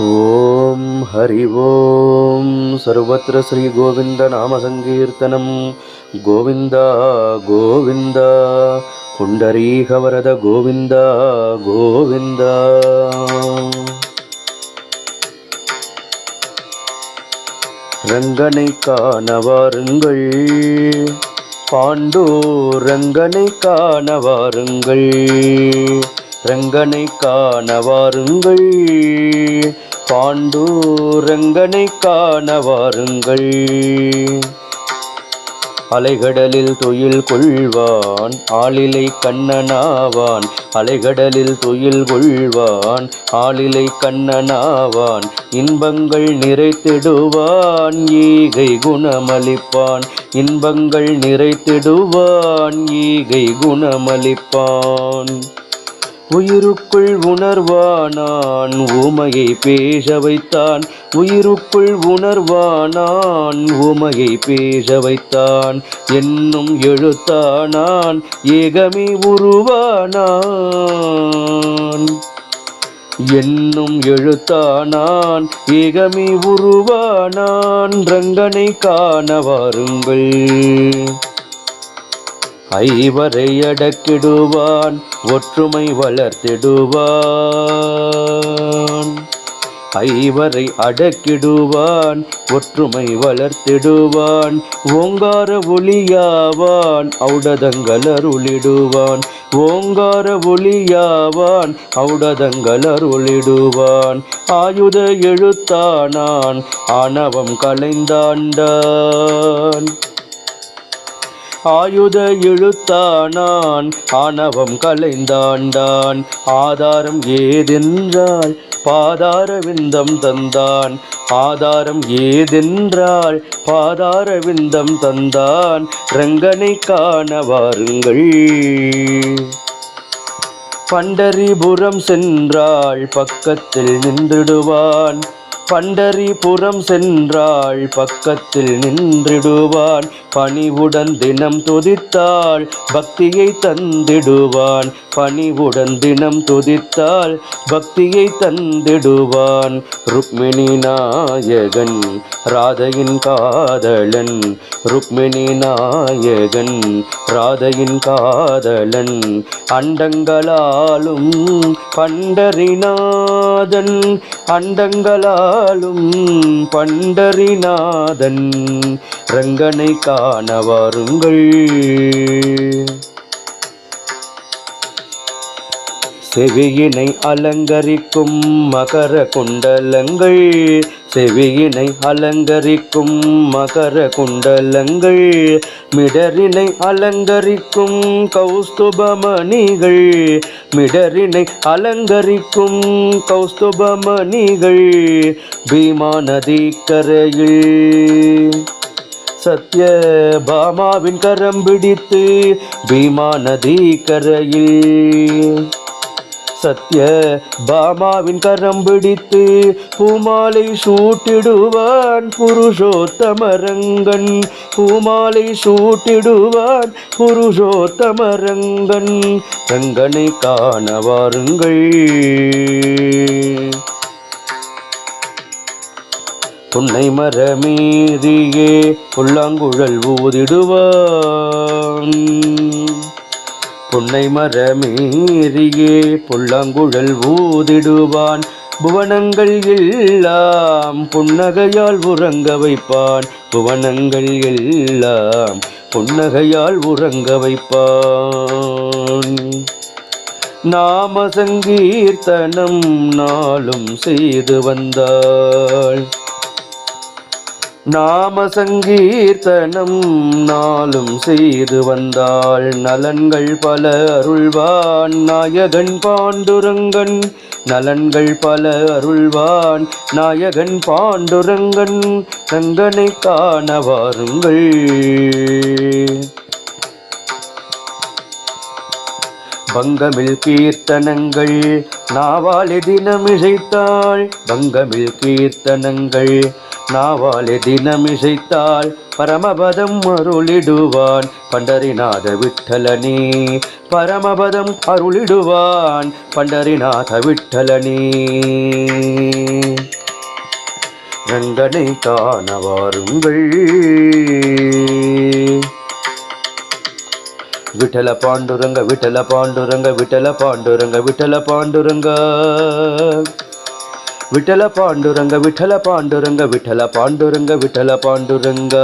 ओम हरि ओम सर्वत्र श्री गोविंद नाम संकीर्तनम गोविंद गोविंद पुंडरीक वरद गोविंद गोविंद रंगனை காண வாருங்கள் பாண்டூரங்கனை காண வாருங்கள் ரங்கனை காண வாருங்கள் பாண்டூரங்கனை காண வாருங்கள் அலைகடலில் துயில் கொள்வான் ஆளிலை கண்ணனாவான் அலைகடலில் துயில் கொள்வான் ஆளிலை கண்ணனாவான் இன்பங்கள் நிறைத்திடுவான் ஈகை குணமளிப்பான் இன்பங்கள் நிறைத்திடுவான் ஈகை குணமளிப்பான் உயிருக்குள் உணர்வானான் ஊமையை பேச வைத்தான் உயிருக்குள் உணர்வானான் ஊமையை பேச வைத்தான் என்னும் எழுத்தானான் ஏகமே உருவானான் என்னும் எழுத்தானான் ஏகமே உருவானான் ரங்கனை காண வாருங்கள் ஐவரை அடக்கிடுவான் ஒற்றுமை வளர்த்திடுவான் ஐவரை அடக்கிடுவான் ஒற்றுமை வளர்த்திடுவான் ஓங்கார ஒளியாவான் ஔடதங்கள் அருளிடுவான் ஓங்கார ஒளியாவான் ஔடதங்கள் அருளிடுவான் ஆயுத எழுத்தானான் ஆணவம் கலைந்தாண்டான் ஆயுத எழுத்தானான் ஆணவம் கலைந்தாண்டான் ஆதாரம் ஏதென்றால் பாதார விந்தம் தந்தான் ஆதாரம் ஏதென்றால் பாதார விந்தம் தந்தான் ரங்கனை காண வாருங்கள் பண்டரிபுரம் சென்றாள் பக்கத்தில் நின்றிடுவான் பண்டரிபுரம் சென்றாள் பக்கத்தில் நின்றிடுவான் பணிவுடன் தினம் துதித்தாள் பக்தியை தந்திடுவான் பணிவுடன் தினம் துதித்தாள் பக்தியை தந்திடுவான் ருக்மிணி நாயகன் ராதையின் காதலன் ருக்மிணி நாயகன் ராதையின் காதலன் அண்டங்களாலும் பண்டரிநாதன் அண்டங்களாலும் பண்டரிநாதன் ரங்கனை காண வாருங்கள் செவியினை அலங்கரிக்கும் மகர குண்டலங்கள் செவியினை அலங்கரிக்கும் மகர குண்டலங்கள் மிடரினை அலங்கரிக்கும் கௌஸ்துபமணிகள் மிடரினை அலங்கரிக்கும் கௌஸ்துபமணிகள் பீமா நதி கரையில் சத்ய பாமாவின் கரம் பிடித்து பீமா நதி கரையில் சத்ய பாமாவின் கரம் பிடித்து பூமாலை சூட்டிடுவான் புருஷோத்தமரங்கன் பூமாலை சூட்டிடுவான் புருஷோத்தமரங்கன் ரங்கனை காண வாருங்கள் புன்னை மரமீறியே புல்லாங்குழல் ஊதிடுவான் புன்னை மரமீறியே புல்லாங்குழல் ஊதிடுவான் புவனங்கள் எல்லாம் புன்னகையால் உறங்க வைப்பான் புவனங்கள் எல்லாம் புன்னகையால் உறங்க வைப்பான் நாம சங்கீர்த்தனம் நாளும் செய்து வந்தாள் நாம சங்கீர்த்தனம் நாளும் செய்து வந்தாள் நலன்கள் பல அருள்வான் நாயகன் பாண்டுரங்கன் நலன்கள் பல அருள்வான் நாயகன் பாண்டுரங்கன் ரங்கனை காண வாருங்கள் பங்கமில் கீர்த்தனங்கள் நாவாலே தினம் இசைத்தாள் பங்கமில் கீர்த்தனங்கள் நாவாலே தினம் இசைத்தாள் பரமபதம் அருளிடுவான் பண்டரிநாத விட்டலனே பரமபதம் அருளிடுவான் பண்டரிநாத விட்டலனே. ரங்கனை காண வாருங்கள். விட்டல பாண்டுரங்க விட்டல பாண்டுரங்க விட்டல பாண்டுரங்க விட்டல பாண்டுரங்க விட்டல பாண்டுரங்க விட்டல பாண்டுரங்க விட்டல பாண்டுரங்க விட்டல பாண்டுரங்க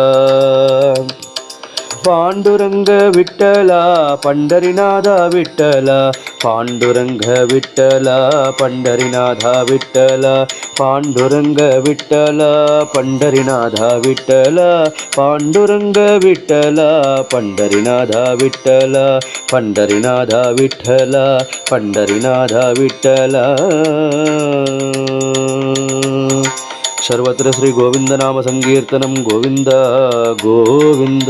பாண்டுரங்க விட்டலா பண்டரிநாதா விட்டலா பாண்டுரங்க விட்டலா பண்டரிநாதா விட்டலா பாண்டுரங்க விட்டலா பண்டரிநாதா விட்டலா பாண்டுரங்க விட்டலா பண்டரிநாதா விட்டலா பண்டரிநாதா விட்டலா பண்டரிநாதா விட்டலா. सर्वत्र श्री गोविंद नाम संकीर्तनम गोविंद गोविंद.